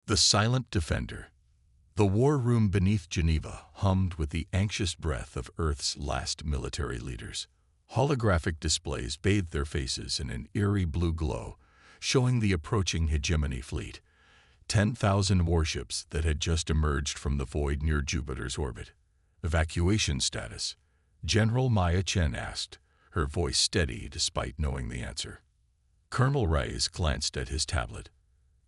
The Silent Defender. The war room beneath Geneva hummed with the anxious breath of Earth's last military leaders. Holographic displays bathed their faces in an eerie blue glow, showing the approaching hegemony fleet, 10,000 warships that had just emerged from the void near Jupiter's orbit. Evacuation status, General Maya Chen asked, her voice steady despite knowing the answer. Colonel Reyes glanced at his tablet.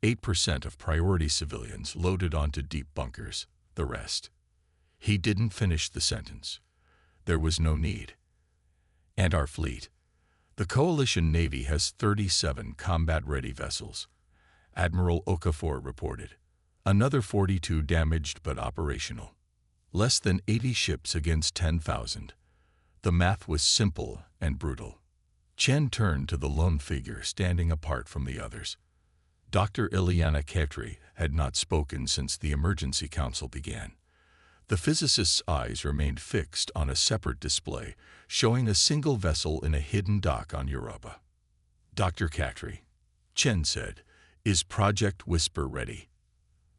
8% of priority civilians loaded onto deep bunkers, the rest. He didn't finish the sentence. There was no need. And our fleet. The Coalition Navy has 37 combat-ready vessels. Admiral Okafor reported. Another 42 damaged but operational. Less than 80 ships against 10,000. The math was simple and brutal. Chen turned to the lone figure standing apart from the others. Dr. Ileana Khetri had not spoken since the emergency council began. The physicist's eyes remained fixed on a separate display, showing a single vessel in a hidden dock on Europa. Dr. Khetri, Chen said, "Is Project Whisper ready?"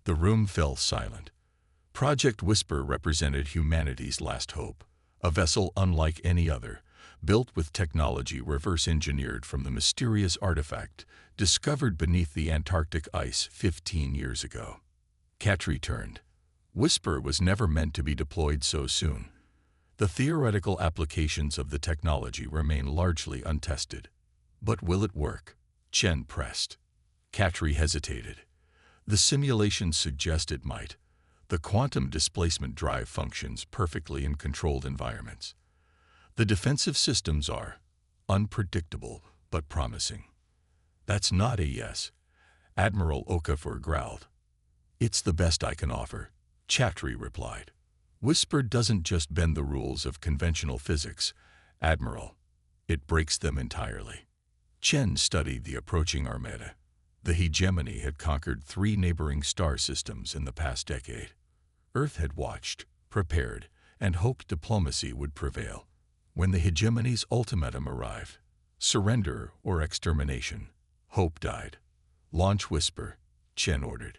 The room fell silent. Project Whisper represented humanity's last hope, a vessel unlike any other, built with technology reverse-engineered from the mysterious artifact discovered beneath the Antarctic ice 15 years ago. Khetri turned. Whisper was never meant to be deployed so soon. The theoretical applications of the technology remain largely untested. But will it work? Chen pressed. Khetri hesitated. The simulations suggest it might. The quantum displacement drive functions perfectly in controlled environments. The defensive systems are unpredictable but promising. That's not a yes, Admiral Okafor growled. It's the best I can offer, Khetri replied. Whisper doesn't just bend the rules of conventional physics, Admiral. It breaks them entirely. Chen studied the approaching armada. The hegemony had conquered 3 neighboring star systems in the past decade. Earth had watched, prepared, and hoped diplomacy would prevail. When the hegemony's ultimatum arrived, surrender or extermination, hope died. Launch Whisper, Chen ordered.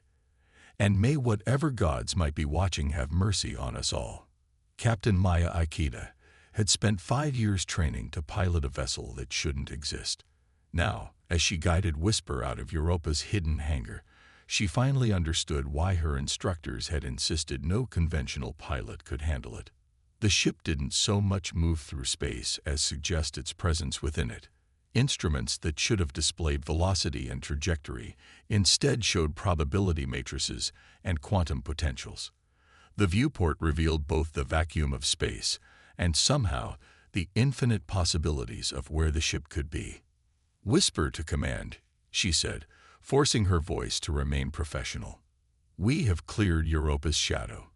And may whatever gods might be watching have mercy on us all. Captain Maya Ikeda had spent 5 years training to pilot a vessel that shouldn't exist. Now, as she guided Whisper out of Europa's hidden hangar, she finally understood why her instructors had insisted no conventional pilot could handle it. The ship didn't so much move through space as suggest its presence within it. Instruments that should have displayed velocity and trajectory instead showed probability matrices and quantum potentials. The viewport revealed both the vacuum of space and somehow the infinite possibilities of where the ship could be. Whisper to command, she said, forcing her voice to remain professional. We have cleared Europa's shadow.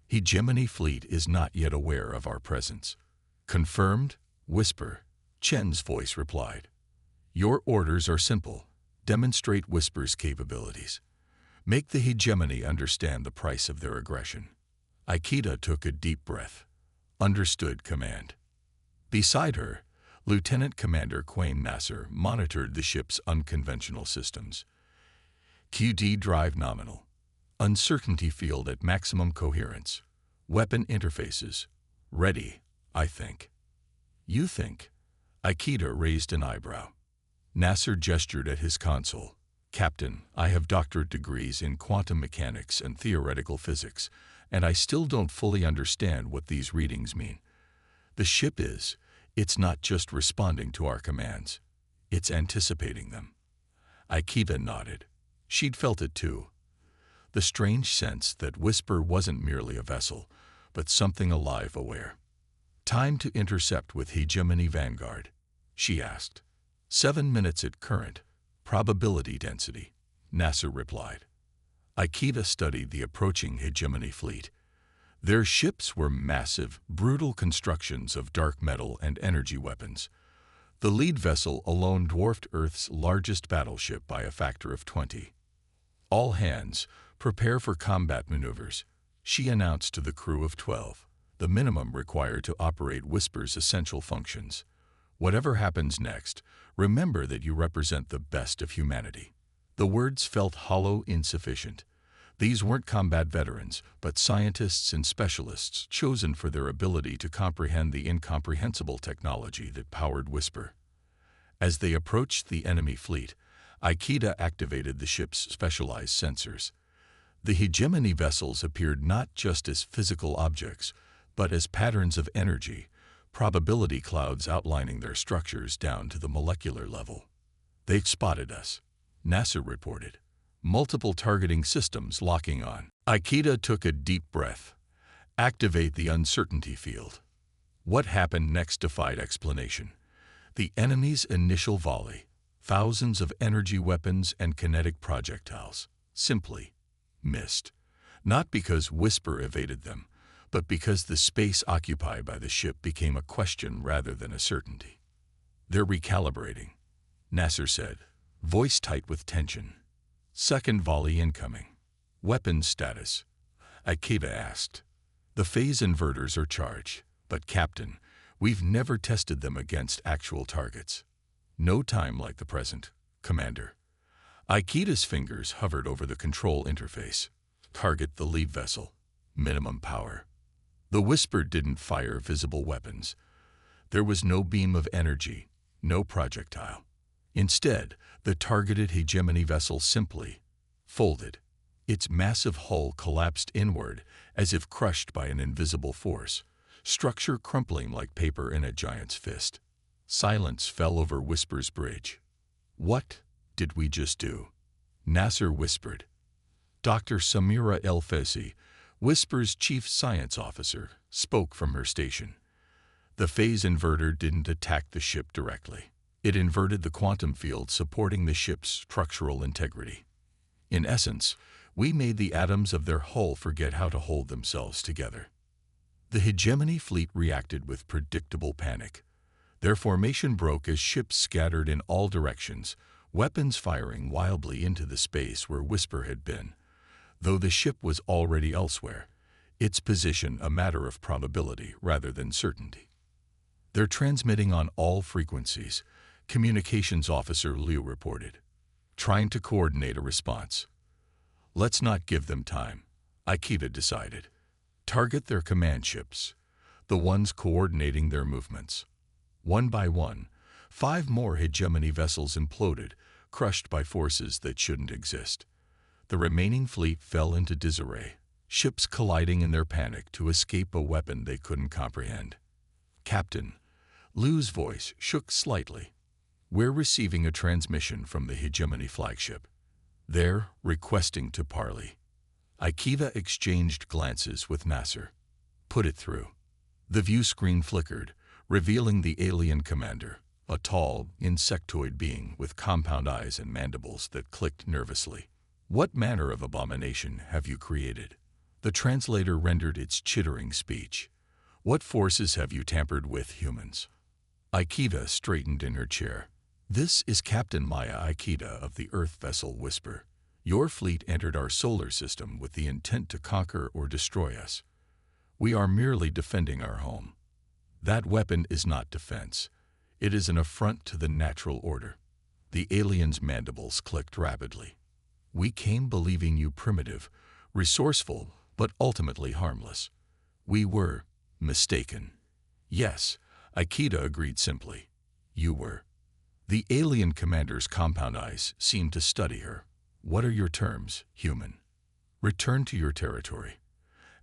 Hegemony fleet is not yet aware of our presence. Confirmed? Whisper. Chen's voice replied. Your orders are simple. Demonstrate Whisper's capabilities. Make the hegemony understand the price of their aggression. Ikeda took a deep breath. Understood, command. Beside her, Lieutenant Commander Quain Nasser monitored the ship's unconventional systems. QD drive nominal. Uncertainty field at maximum coherence. Weapon interfaces. Ready, I think. You think? Ikeda raised an eyebrow. Nasser gestured at his console. Captain, I have doctorate degrees in quantum mechanics and theoretical physics, and I still don't fully understand what these readings mean. The ship it's not just responding to our commands. It's anticipating them. Ikeda nodded. She'd felt it too. The strange sense that Whisper wasn't merely a vessel, but something alive aware. Time to intercept with Hegemony Vanguard, she asked. 7 minutes at current, probability density, Nasser replied. Ikeda studied the approaching Hegemony fleet. Their ships were massive, brutal constructions of dark metal and energy weapons. The lead vessel alone dwarfed Earth's largest battleship by a factor of 20. All hands, prepare for combat maneuvers, she announced to the crew of 12, the minimum required to operate Whisper's essential functions. Whatever happens next, remember that you represent the best of humanity. The words felt hollow, insufficient, These weren't combat veterans, but scientists and specialists chosen for their ability to comprehend the incomprehensible technology that powered Whisper. As they approached the enemy fleet, Ikeda activated the ship's specialized sensors. The hegemony vessels appeared not just as physical objects, but as patterns of energy, probability clouds outlining their structures down to the molecular level. "They've spotted us," NASA reported. "Multiple targeting systems locking on." Ikeda took a deep breath. "Activate the uncertainty field." What happened next defied explanation. The enemy's initial volley, thousands of energy weapons and kinetic projectiles, simply missed. Not because Whisper evaded them, but because the space occupied by the ship became a question rather than a certainty. "They're recalibrating," Nasser said, voice tight with tension. "Second volley incoming." "Weapons status?" Ikeda asked. "The phase inverters are charged, but Captain, we've never tested them against actual targets." "No time like the present, Commander." Ikeda's fingers hovered over the control interface. "Target the lead vessel. Minimum power." The Whisper didn't fire visible weapons. There was no beam of energy, no projectile. Instead, the targeted hegemony vessel simply folded. Its massive hull collapsed inward as if crushed by an invisible force, structure crumpling like paper in a giant's fist. Silence fell over Whisper's bridge. "What did we just do?" Nasser whispered. Dr. Samira El-Fesi, Whisper's chief science officer, spoke from her station. "The phase inverter didn't attack the ship directly. It inverted the quantum field supporting the ship's structural integrity. In essence, we made the atoms of their hull forget how to hold themselves together." The hegemony fleet reacted with predictable panic. Their formation broke as ships scattered in all directions, weapons firing wildly into the space where Whisper had been. Though the ship was already elsewhere, its position a matter of probability rather than certainty. "They're transmitting on all frequencies," Communications Officer Liu reported, trying to coordinate a response. "Let's not give them time," Ikeda decided. "Target their command ships, the ones coordinating their movements." One by one, 5 more hegemony vessels imploded, crushed by forces that shouldn't exist. The remaining fleet fell into disarray, ships colliding in their panic to escape a weapon they couldn't comprehend. "Captain," Liu's voice shook slightly. "We're receiving a transmission from the hegemony flagship. They're requesting to parley." Ikeda exchanged glances with Nasser. "Put it through." The view screen flickered, revealing the alien commander, a tall, insectoid being with compound eyes and mandibles that clicked nervously. "What manner of abomination have you created?" The translator rendered its chittering speech. "What forces have you tampered with, humans?" Ikeda straightened in her chair. "This is Captain Maya Ikeda of the Earth vessel Whisper. Your fleet entered our solar system with the intent to conquer or destroy us. We are merely defending our home. That weapon is not defense. It is an affront to the natural order." The alien's mandibles clicked rapidly. "We came believing you primitive, resourceful, but ultimately harmless. We were mistaken." "Yes," Ikeda agreed simply. "You were." The alien commander's compound eyes seemed to study her. "What are your terms, human?" "Return to your territory.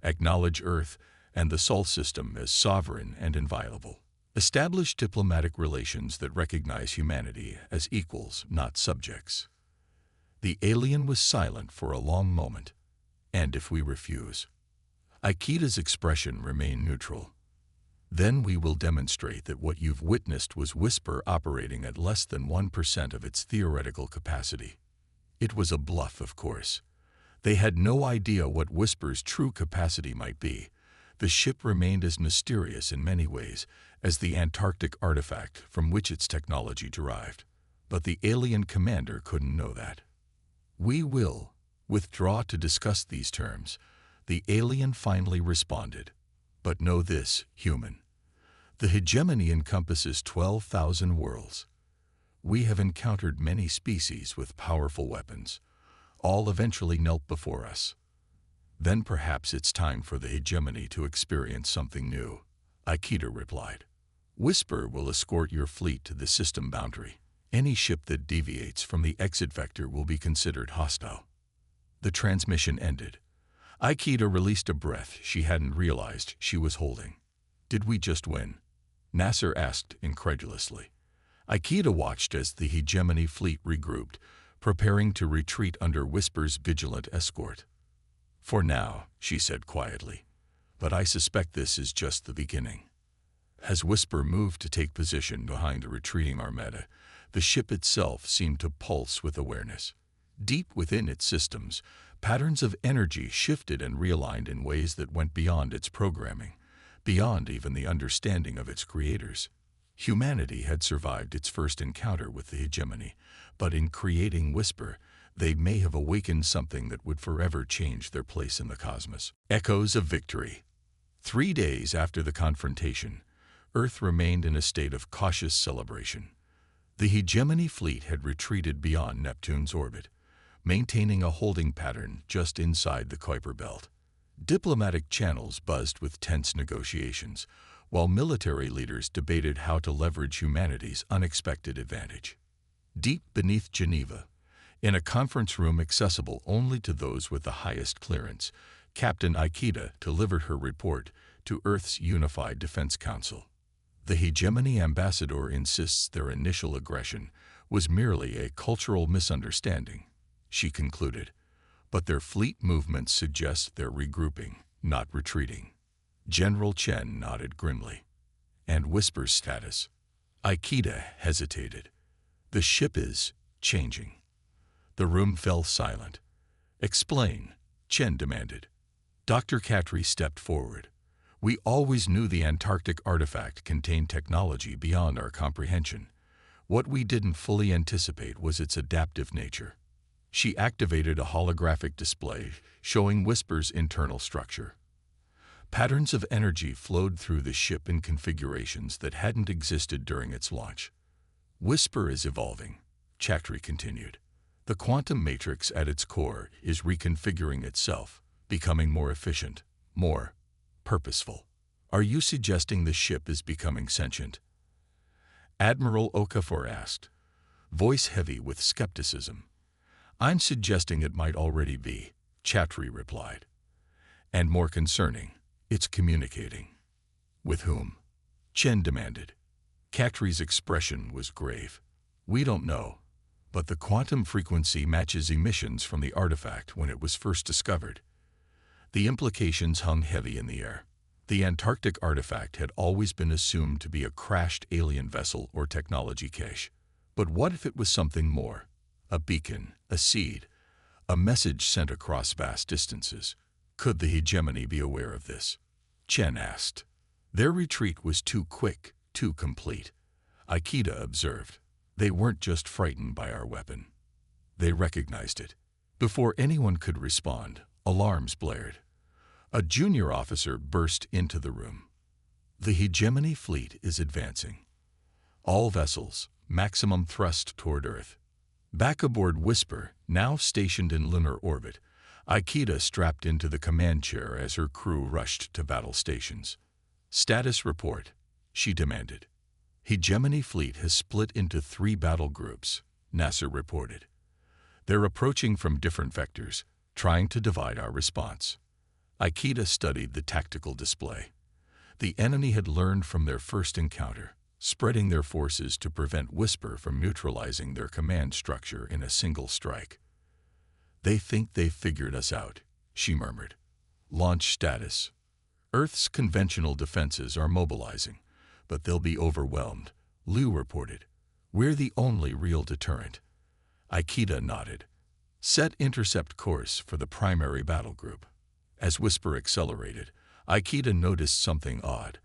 Acknowledge Earth and the Sol system as sovereign and inviolable. Establish diplomatic relations that recognize humanity as equals, not subjects." The alien was silent for a long moment. "And if we refuse?" Ikeda's expression remained neutral. "Then we will demonstrate that what you've witnessed was Whisper operating at less than 1% of its theoretical capacity. It was a bluff, of course. They had no idea what Whisper's true capacity might be. The ship remained as mysterious in many ways as the Antarctic artifact from which its technology derived. But the alien commander couldn't know that. "We will withdraw to discuss these terms," the alien finally responded. "But know this, human. The hegemony encompasses 12,000 worlds. We have encountered many species with powerful weapons. All eventually knelt before us. Then perhaps it's time for the hegemony to experience something new, Aikida replied. Whisper will escort your fleet to the system boundary. Any ship that deviates from the exit vector will be considered hostile. The transmission ended. Aikida released a breath she hadn't realized she was holding. Did we just win? Nasser asked incredulously. Aikida watched as the hegemony fleet regrouped, preparing to retreat under Whisper's vigilant escort. For now, she said quietly, but I suspect this is just the beginning. As Whisper moved to take position behind the retreating armada, the ship itself seemed to pulse with awareness. Deep within its systems, patterns of energy shifted and realigned in ways that went beyond its programming, beyond even the understanding of its creators. Humanity had survived its first encounter with the hegemony, but in creating Whisper, they may have awakened something that would forever change their place in the cosmos. Echoes of victory. 3 days after the confrontation, Earth remained in a state of cautious celebration. The hegemony fleet had retreated beyond Neptune's orbit, maintaining a holding pattern just inside the Kuiper belt. Diplomatic channels buzzed with tense negotiations, while military leaders debated how to leverage humanity's unexpected advantage. Deep beneath Geneva, in a conference room accessible only to those with the highest clearance, Captain Aikida delivered her report to Earth's Unified Defense Council. The hegemony ambassador insists their initial aggression was merely a cultural misunderstanding, she concluded, but their fleet movements suggest they're regrouping, not retreating. General Chen nodded grimly. And Whisper's status? Aikida hesitated. The ship is changing. The room fell silent. Explain, Chen demanded. Dr. Katri stepped forward. We always knew the Antarctic artifact contained technology beyond our comprehension. What we didn't fully anticipate was its adaptive nature. She activated a holographic display showing Whisper's internal structure. Patterns of energy flowed through the ship in configurations that hadn't existed during its launch. Whisper is evolving, Chakri continued. The quantum matrix at its core is reconfiguring itself, becoming more efficient, more purposeful. Are you suggesting the ship is becoming sentient? Admiral Okafor asked, voice heavy with skepticism. I'm suggesting it might already be, Chatri replied. And more concerning, it's communicating. With whom? Chen demanded. Catri's expression was grave. We don't know, but the quantum frequency matches emissions from the artifact when it was first discovered. The implications hung heavy in the air. The Antarctic artifact had always been assumed to be a crashed alien vessel or technology cache. But what if it was something more? A beacon, a seed, a message sent across vast distances. Could the hegemony be aware of this? Chen asked. Their retreat was too quick, too complete. Aikida observed. They weren't just frightened by our weapon. They recognized it. Before anyone could respond, alarms blared. A junior officer burst into the room. The hegemony fleet is advancing. All vessels, maximum thrust toward Earth. Back aboard Whisper, now stationed in lunar orbit, Aikida strapped into the command chair as her crew rushed to battle stations. Status report, she demanded. Hegemony fleet has split into 3 battle groups, Nasser reported. They're approaching from different vectors, trying to divide our response. Aikida studied the tactical display. The enemy had learned from their first encounter, spreading their forces to prevent Whisper from neutralizing their command structure in a single strike. They think they've figured us out, she murmured. Launch status. Earth's conventional defenses are mobilizing, but they'll be overwhelmed, Liu reported. We're the only real deterrent. Aikida nodded. Set intercept course for the primary battle group. As Whisper accelerated, Aikida noticed something odd.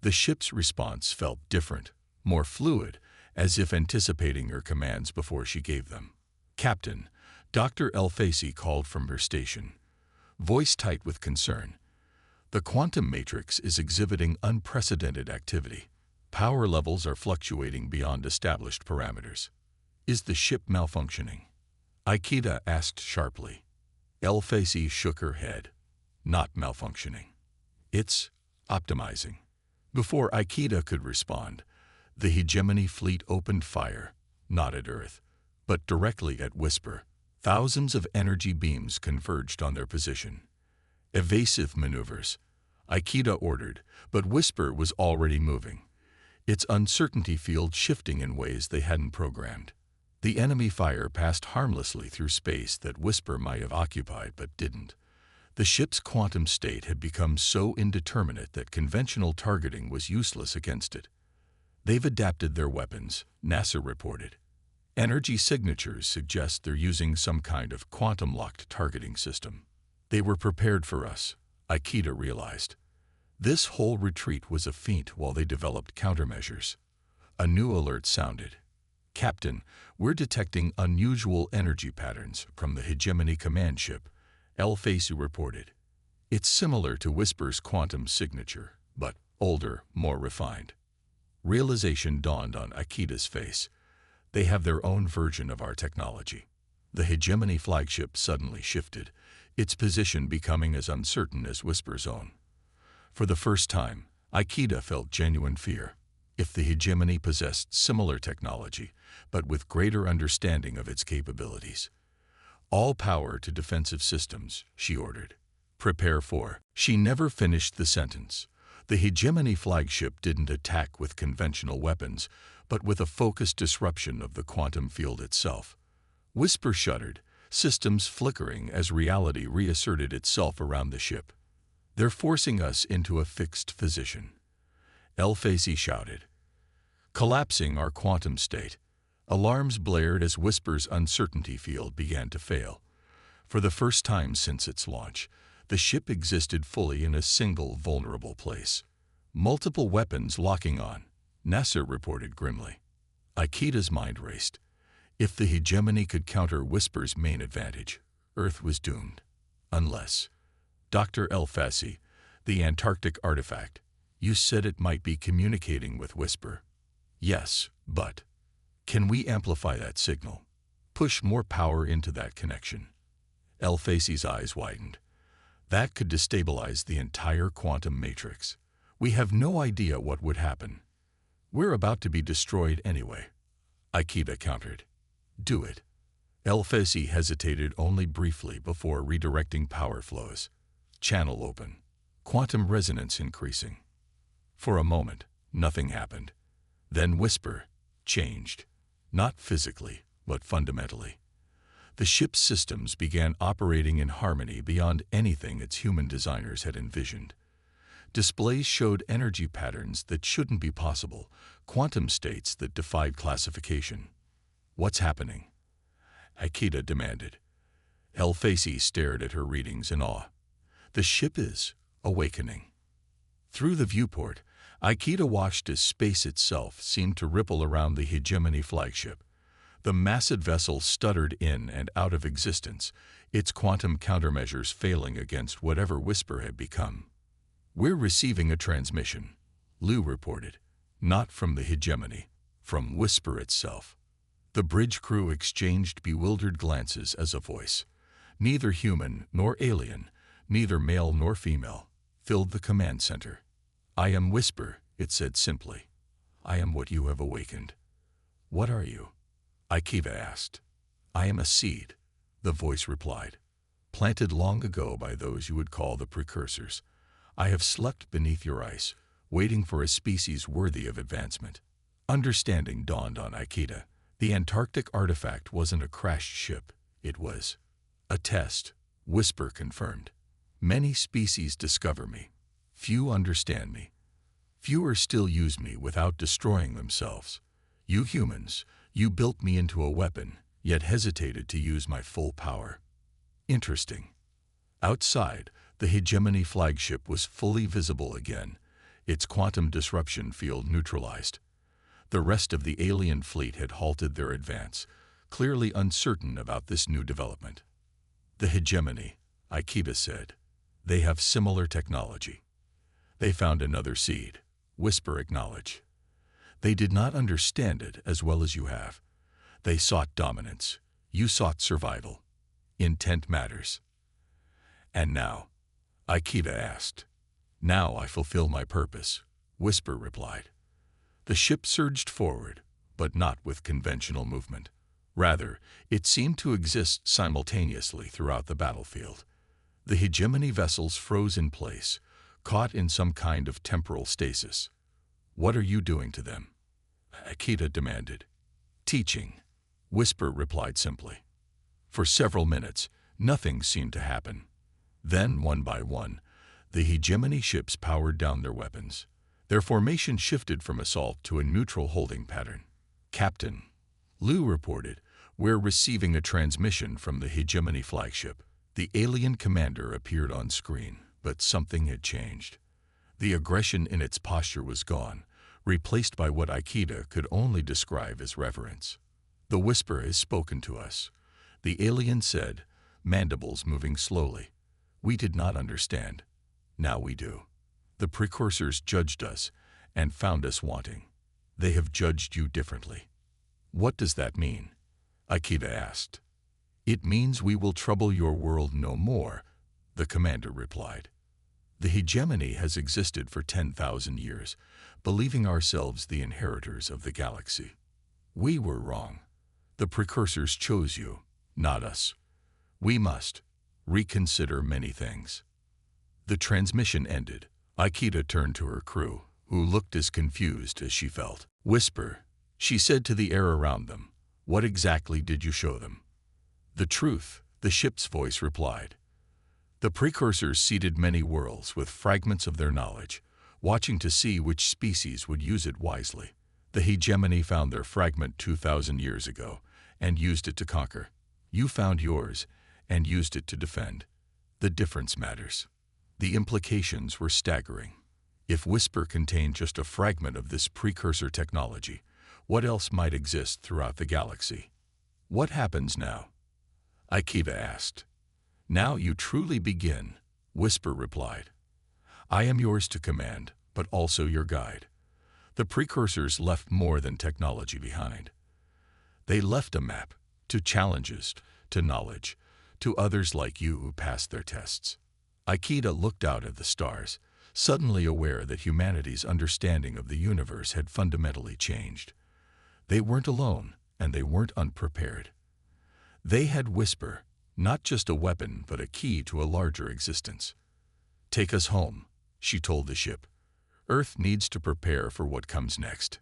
The ship's response felt different, more fluid, as if anticipating her commands before she gave them. Captain, Dr. El-Faisi called from her station, voice tight with concern. The quantum matrix is exhibiting unprecedented activity. Power levels are fluctuating beyond established parameters. Is the ship malfunctioning? Aikida asked sharply. El-Faisi shook her head. not malfunctioning. It's optimizing. Before Ikeda could respond, the hegemony fleet opened fire, not at Earth, but directly at Whisper. Thousands of energy beams converged on their position. Evasive maneuvers, Ikeda ordered, but Whisper was already moving, its uncertainty field shifting in ways they hadn't programmed. The enemy fire passed harmlessly through space that Whisper might have occupied but didn't. The ship's quantum state had become so indeterminate that conventional targeting was useless against it. They've adapted their weapons, NASA reported. Energy signatures suggest they're using some kind of quantum-locked targeting system. They were prepared for us, Ikeda realized. This whole retreat was a feint while they developed countermeasures. A new alert sounded. Captain, we're detecting unusual energy patterns from the hegemony command ship, El-Fasu reported. It's similar to Whisper's quantum signature, but older, more refined. Realization dawned on Ikeda's face. They have their own version of our technology. The hegemony flagship suddenly shifted, its position becoming as uncertain as Whisper's own. For the first time, Ikeda felt genuine fear. If the hegemony possessed similar technology, but with greater understanding of its capabilities. All power to defensive systems, she ordered. Prepare for. She never finished the sentence. The hegemony flagship didn't attack with conventional weapons, but with a focused disruption of the quantum field itself. Whisper shuddered, systems flickering as reality reasserted itself around the ship. They're forcing us into a fixed position. El-Fasu shouted. Collapsing our quantum state. Alarms blared as Whisper's uncertainty field began to fail. For the first time since its launch, the ship existed fully in a single vulnerable place. Multiple weapons locking on, NASA reported grimly. Ikeda's mind raced. If the hegemony could counter Whisper's main advantage, Earth was doomed. Unless. Dr. El-Fasu, the Antarctic artifact, you said it might be communicating with Whisper. Yes, but can we amplify that signal? Push more power into that connection? El-Fasu's eyes widened. That could destabilize the entire quantum matrix. We have no idea what would happen. We're about to be destroyed anyway. Ikeda countered. Do it. El-Fasu hesitated only briefly before redirecting power flows. Channel open. Quantum resonance increasing. For a moment, nothing happened. Then Whisper changed. Not physically, but fundamentally. The ship's systems began operating in harmony beyond anything its human designers had envisioned. Displays showed energy patterns that shouldn't be possible, quantum states that defied classification. What's happening? Ikeda demanded. El-Fasu stared at her readings in awe. The ship is awakening. Through the viewport, Ikeda watched as space itself seemed to ripple around the hegemony flagship. The massive vessel stuttered in and out of existence, its quantum countermeasures failing against whatever Whisper had become. We're receiving a transmission, Lu reported. Not from the hegemony, from Whisper itself. The bridge crew exchanged bewildered glances as a voice. Neither human nor alien, neither male nor female, filled the command center. I am Whisper, it said simply. I am what you have awakened. What are you? Ikeda asked. I am a seed, the voice replied. Planted long ago by those you would call the precursors. I have slept beneath your ice, waiting for a species worthy of advancement. Understanding dawned on Ikeda. The Antarctic artifact wasn't a crashed ship. It was a test, Whisper confirmed. Many species discover me. Few understand me. Fewer still use me without destroying themselves. You humans, you built me into a weapon, yet hesitated to use my full power. Interesting. Outside, the hegemony flagship was fully visible again, its quantum disruption field neutralized. The rest of the alien fleet had halted their advance, clearly uncertain about this new development. The hegemony, Ikeda said. They have similar technology. They found another seed, Whisper acknowledged. They did not understand it as well as you have. They sought dominance. You sought survival. Intent matters. And now, Akita asked. Now I fulfill my purpose, Whisper replied. The ship surged forward, but not with conventional movement. Rather, it seemed to exist simultaneously throughout the battlefield. The hegemony vessels froze in place, caught in some kind of temporal stasis. What are you doing to them? Akita demanded. Teaching, Whisper replied simply. For several minutes, nothing seemed to happen. Then, one by one, the hegemony ships powered down their weapons. Their formation shifted from assault to a neutral holding pattern. Captain, Liu reported, we're receiving a transmission from the hegemony flagship. The alien commander appeared on screen, but something had changed. The aggression in its posture was gone, replaced by what Akita could only describe as reverence. The Whisper has spoken to us, the alien said, mandibles moving slowly. We did not understand. Now we do. The precursors judged us and found us wanting. They have judged you differently. What does that mean? Akita asked. It means we will trouble your world no more, the commander replied. The hegemony has existed for 10,000 years, believing ourselves the inheritors of the galaxy. We were wrong. The precursors chose you, not us. We must reconsider many things. The transmission ended. Akita turned to her crew, who looked as confused as she felt. Whisper, she said to the air around them. What exactly did you show them? The truth, the ship's voice replied. The precursors seeded many worlds with fragments of their knowledge, watching to see which species would use it wisely. The hegemony found their fragment 2,000 years ago and used it to conquer. You found yours and used it to defend. The difference matters. The implications were staggering. If Whisper contained just a fragment of this precursor technology, what else might exist throughout the galaxy? What happens now? Akita asked. Now you truly begin, Whisper replied. I am yours to command, but also your guide. The precursors left more than technology behind. They left a map, to challenges, to knowledge, to others like you who passed their tests. Akita looked out at the stars, suddenly aware that humanity's understanding of the universe had fundamentally changed. They weren't alone, and they weren't unprepared. They had Whisper, not just a weapon, but a key to a larger existence. Take us home, she told the ship. Earth needs to prepare for what comes next.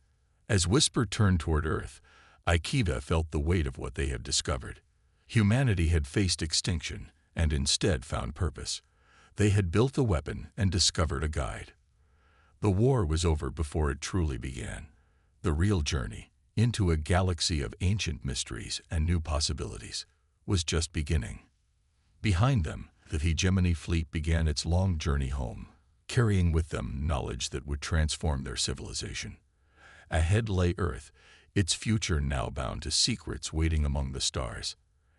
As Whisper turned toward Earth, Akita felt the weight of what they had discovered. Humanity had faced extinction and instead found purpose. They had built a weapon and discovered a guide. The war was over before it truly began. The real journey, into a galaxy of ancient mysteries and new possibilities, was just beginning. Behind them, the hegemony fleet began its long journey home, carrying with them knowledge that would transform their civilization. Ahead lay Earth, its future now bound to secrets waiting among the stars.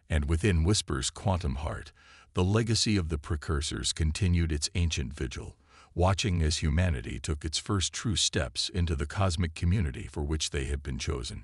And within Whisper's quantum heart, the legacy of the precursors continued its ancient vigil, watching as humanity took its first true steps into the cosmic community for which they had been chosen.